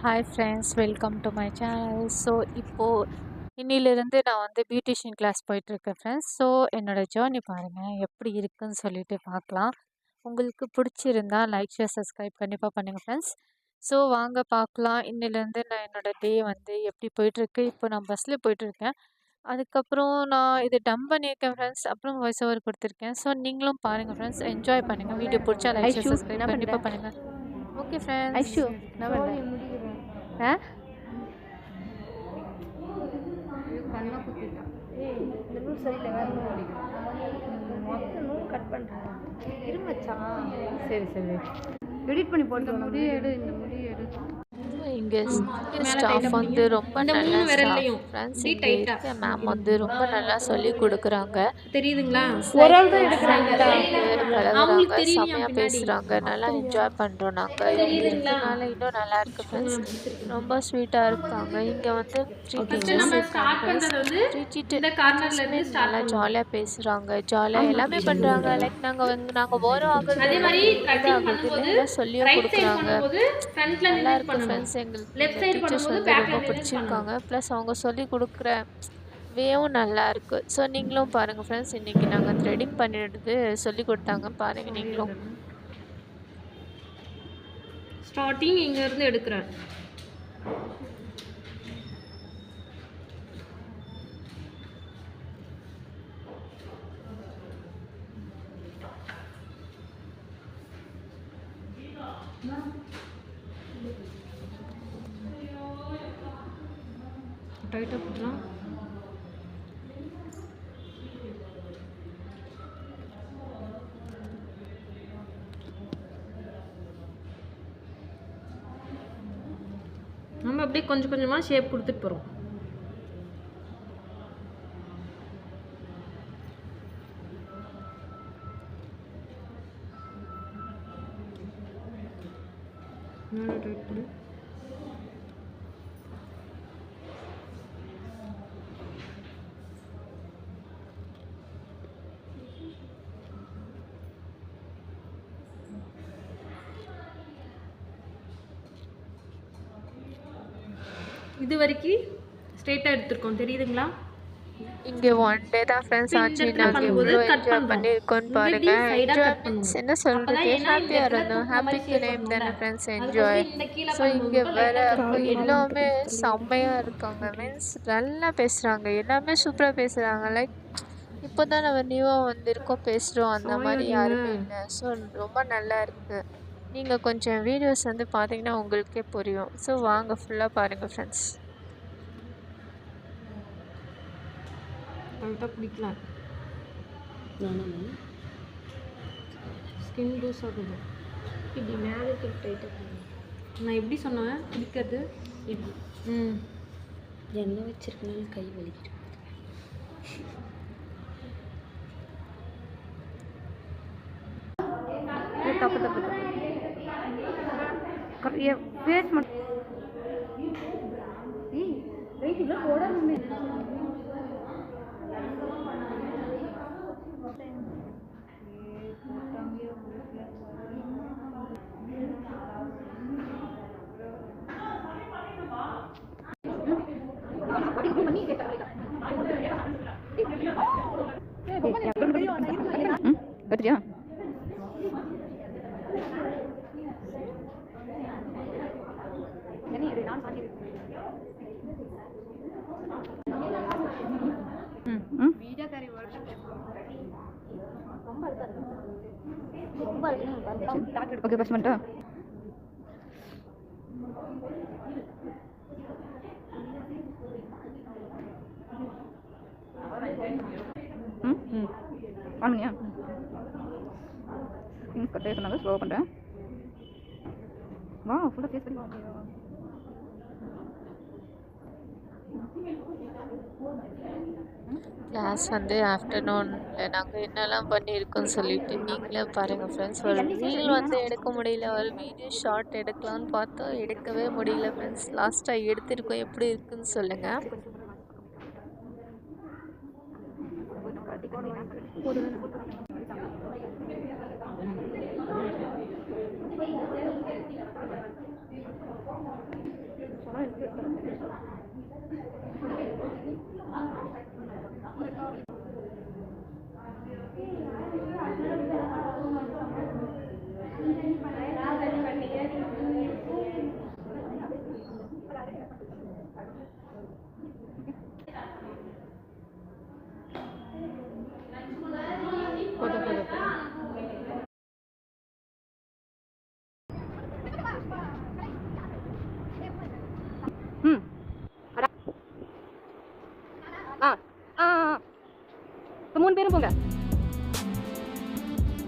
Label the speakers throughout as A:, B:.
A: Hi friends, welcome to my channel. So இப்போது இன்னிலிருந்து நான் வந்து பியூட்டிஷியன் கிளாஸ் போயிட்டுருக்கேன் ஃப்ரெண்ட்ஸ். ஸோ என்னோடய ஜேர்னி பாருங்கள் எப்படி இருக்குன்னு சொல்லிட்டு பார்க்கலாம். உங்களுக்கு பிடிச்சிருந்தா லைக், ஷேர், சப்ஸ்கிரைப் கண்டிப்பாக பண்ணுங்கள் ஃப்ரெண்ட்ஸ். ஸோ வாங்க பார்க்கலாம். இன்னிலேருந்து நான் என்னோடய டே வந்து எப்படி போயிட்டுருக்கு. இப்போ நான் பஸ்ஸில் போயிட்டுருக்கேன். அதுக்கப்புறம் நான் இது டம் பண்ணியிருக்கேன் ஃப்ரெண்ட்ஸ். அப்புறம் வாய்ஸ் ஓவர் கொடுத்துருக்கேன். ஸோ நீங்களும் பாருங்கள் ஃப்ரெண்ட்ஸ், என்ஜாய் பண்ணுங்கள். வீடியோ பிடிச்சா லைக், ஷேர்,
B: ஐஷு என்ன
A: சப்ஸ்கிரைப்
B: பண்ற?
A: கண்டிப்பாக பண்ணுங்கள். Okay friends.
B: ஐஷு என்ன பண்ற? ஆ
C: கண்ணை குத்திட்டான். இந்த நூல் சரியில்லை, வேற நூல் அடிக்கும். மொத்த நூல் கட் பண்ணுறேன். இருமச்சான்.
B: சரி
C: எடிட் பண்ணி போட்டு முடிய எடு, இந்த முடிய எடு.
A: இங்கே ஸ்டாஃப் வந்து ரொம்ப நல்லா ஃப்ரெண்ட்ஸ். இங்கே இருக்க மேம் வந்து ரொம்ப நல்லா சொல்லி கொடுக்குறாங்க.
C: தெரியுதுங்களா?
B: ஒரு ஆள் தான் எடுக்கிறாங்க.
A: பழகுறாங்க, செம்மையாக பேசுகிறாங்க, நல்லா என்ஜாய் பண்ணுறோம் நாங்கள். இங்கே இருக்கனால இன்னும் நல்லா இருக்கு ஃப்ரெண்ட்ஸ். ரொம்ப ஸ்வீட்டாக இருக்காங்க. இங்கே வந்து த்ரீ டீச்சர்ஸ் இருக்காங்க. த்ரீ டீச்சர்ஸ்மே நல்லா ஜாலியாக பேசுகிறாங்க, ஜாலியாக எல்லாமே பண்ணுறாங்க. லைக் நாங்கள் போகிறோம் ஆகுறது இல்லை, சொல்லியும் கொடுக்குறாங்க. நல்லா இருக்கு ஃப்ரெண்ட்ஸ். எங்களுக்கு டீச்சர்ஸ் வந்து ரொம்ப பிடிச்சிருக்காங்க. ப்ளஸ் அவங்க சொல்லி கொடுக்குற வேவும் நல்லா இருக்குது. ஸோ நீங்களும் பாருங்கள் ஃப்ரெண்ட்ஸ். இன்றைக்கி நாங்கள் த்ரெடிங் பண்ணிடுறது சொல்லி கொடுத்தாங்க, பாருங்கள் நீங்களும்.
C: ஸ்டார்டிங் இங்கேருந்து எடுக்கிறேன். டைட்டாக போடலாம். நம்ம அப்படியே கொஞ்சம் கொஞ்சமாக ஷேப் கொடுத்துட்டு போகிறோம். டைட் பண்ணு. இது வரைக்கும் ஸ்ட்ரெயிட்டாக எடுத்துருக்கோம், தெரியுதுங்களா?
A: இங்கே ஒன் டே தான் ஃப்ரெண்ட்ஸ் ஆச்சு. நாங்கள் எவ்வளோ என்ஜாய் பண்ணியிருக்கோன்னு பாருங்கள். என்ஜாய் மீன்ஸ் என்ன சொல்கிறது, ஹாப்பியாக இருந்தோம். ஹாப்பிக்கு நேம் தானே ஃப்ரெண்ட்ஸ், என்ஜாய். ஸோ இங்கே வேறு எல்லாமே செம்மையாக இருக்காங்க. மீன்ஸ் நல்லா பேசுகிறாங்க, எல்லாமே சூப்பராக பேசுகிறாங்க. லைக் இப்போ தான் நம்ம நியூவாக வந்திருக்கோம், பேசுகிறோம், அந்த மாதிரி யாருமே இல்லை. ஸோ ரொம்ப நல்லா இருக்குது. நீங்கள் கொஞ்சம் வீடியோஸ் வந்து பார்த்தீங்கன்னா உங்களுக்கே புரியும். ஸோ வாங்க ஃபுல்லாக பாருங்கள் ஃப்ரெண்ட்ஸ்.
C: கரெக்டாக பிடிக்கலாம். ஸ்கின் லூஸ் ஆகுது. இப்படி மேலே டைட்டாக நான் எப்படி சொன்னேன் பிடிக்கிறது? இப்படி எண்ணெய் வச்சிருக்கனால கை வலிக்கிட்டு தப்பு தப்பு தப்பு ஃபேஸ் மட்டும் போடாமே.
B: கத்திரியா ஓகே பஸ் பண்ணிட்டா. ஆனுங்கயா கட்டே சொன்னாங்க, ஸ்லோவாக பண்ணுறேன். வா ஃபுல்லாக ஃபேஸ் பண்ணி
A: கிளாஸ் வந்து ஆஃப்டர்நூனில் நாங்கள் என்னெல்லாம் பண்ணியிருக்கோன்னு சொல்லிட்டு நீங்களே பாருங்கள் ஃப்ரெண்ட்ஸ். ஒரு ரீல் வந்து எடுக்க முடியல, ஒரு வீடியோ ஷார்ட் எடுக்கலான்னு பார்த்தோம், எடுக்கவே முடியல ஃப்ரெண்ட்ஸ். லாஸ்ட்டாக எடுத்திருக்கோம், எப்படி இருக்குன்னு சொல்லுங்கள்.
B: போதும் போதும் ம் ஆ ஆ ஆ இப்போ 3 பேரும் போங்க.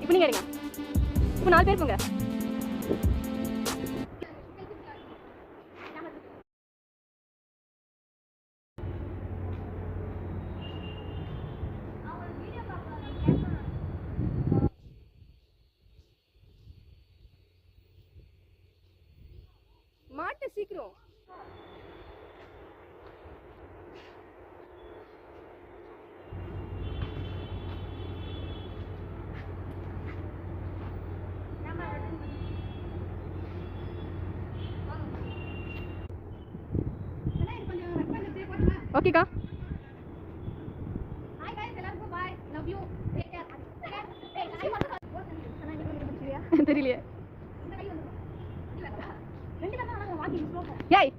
B: இப்போ நீங்கள் எடுங்க. இப்போ 4 பேர் போங்க. மாட்ட சீக்கிரம். ஓகேக்கா. தெரியலையே. ஏய்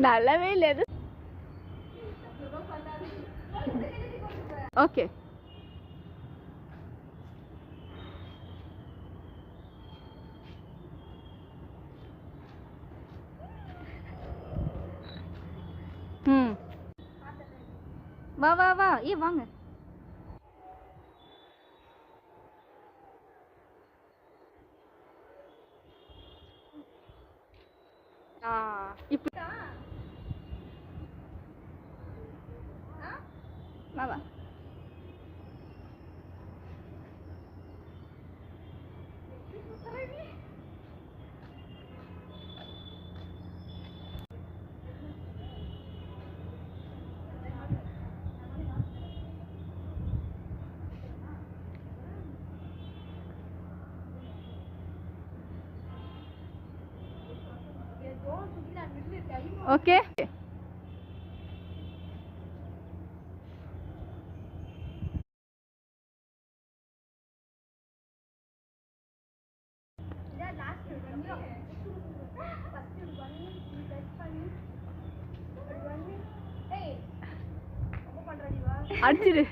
B: நல்லாவே இல்லை அது. ஓகே ம் வா வா வா ஏ வாங்க. இப்போ வா வா. ஓகே அடிச்சிடு.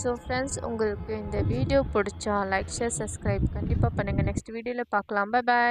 A: ஸோ ஃப்ரெண்ட்ஸ், உங்களுக்கு இந்த வீடியோ பிடிச்சா லைக் ஷேர் சப்ஸ்கிரைப் கண்டிப்பாக பண்ணுங்கள். நெக்ஸ்ட் வீடியோவில் பார்க்கலாம். பாய்.